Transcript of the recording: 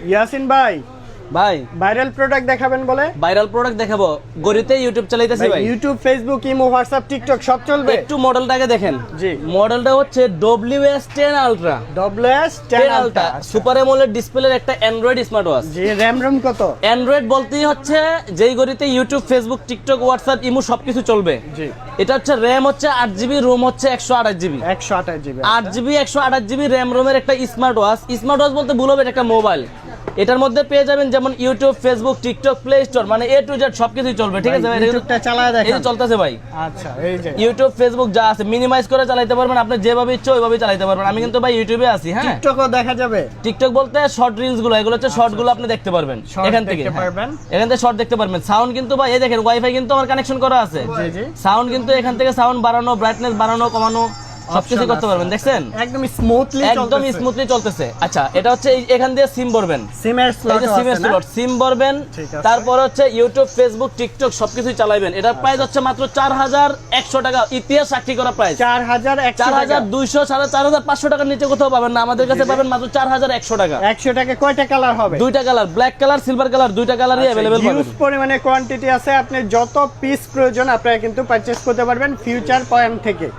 ইয়াসিন ভাই, ভাই viral product দেখাবেন বলে? ভাইরাল প্রোডাক্ট দেখাবো, গড়িতে ইউটিউব চালাইতেছি ভাই। YouTube, Facebook, imo, WhatsApp, TikTok সব চলবে? একটু মডেলটাকে দেখেন। জি। মডেলটা হচ্ছে WS10 Ultra। WS10 Ultra super AMOLED ডিসপ্লের একটা অ্যান্ড্রয়েড স্মার্ট ওয়াচ। জি, র‍্যাম রম কত? অ্যান্ড্রয়েড বলতেই হচ্ছে যেই গড়িতে YouTube, Facebook, TikTok, WhatsApp, imo সবকিছু চলবে। জি। এটা হচ্ছে র‍্যাম হচ্ছে 8GB, রোম হচ্ছে 128GB। 128GB। 8GB 128GB RAM রোমের একটা স্মার্ট ওয়াচ। স্মার্ট ওয়াচ বলতে ভুল হবে, এটা একটা মোবাইল। এটার মধ্যে পেয়ে যাবেন যেমন YouTube, Facebook, TikTok, play store, মানে A to Z সবকিছুই চলবে। ঠিক আছে ভাই, ইউটিউবটা চালায় দেখেন। এই যে চলতেছে ভাই। আচ্ছা, এই যে ইউটিউব, ফেসবুক যা আছে মিনিমাইজ করে চালাতে পারবেন, আপনি যেভাবে ইচ্ছে ওইভাবে চালাতে পারবেন। আমি কিন্তু ভাই ইউটিউবে আছি। হ্যাঁ, টিকটকও দেখা যাবে? টিকটক বলতে শর্ট রিলস গুলো, এগুলো হচ্ছে শর্ট গুলো আপনি দেখতে পারবেন Short এখান থেকে। দেখতে পারবেন। এখান থেকে শর্ট দেখতে পারবেন। সাউন্ড কিন্তু ভাই এই দেখেন, ওয়াইফাই কিন্তু আমার কানেকশন করা আছে। জি জি। সাউন্ড কিন্তু এখান থেকে সাউন্ড বাড়ানো, ব্রাইটনেস বাড়ানো, কমানো সবকিছু করতে পারবেন। দেখছেন একদম স্মুথলি চলতেছে। একদম স্মুথলি চলতেছে। আচ্ছা, এটা হচ্ছে এখান দিয়ে সিম ভরবেন। সিমের স্লট আছে সিমের না? স্লট, সিম ভরবেন। ঠিক আছে। তারপর হচ্ছে ইউটিউব, ফেসবুক, টিকটক সবকিছুই চালাবেন। এটার প্রাইস হচ্ছে মাত্র 4100 টাকা। ইতিহাস সাক্ষী করা প্রাইস। 4100 টাকা। 4200, 4500 টাকার নিচে কোথাও পাবেন না। আমাদের কাছে পাবেন মাত্র 4100 টাকা। 100 টাকা কয়টা কালার হবে? দুইটা colour, black colour, silver colour, দুইটা কালারই अवेलेबल পাবেন। হিউজ পরিমাণে কোয়ান্টিটি আছে। আপনি যত পিস প্রয়োজন আপনারা কিন্তু পারচেজ করতে পারবেন ফিউচার পয়েন্ট থেকে।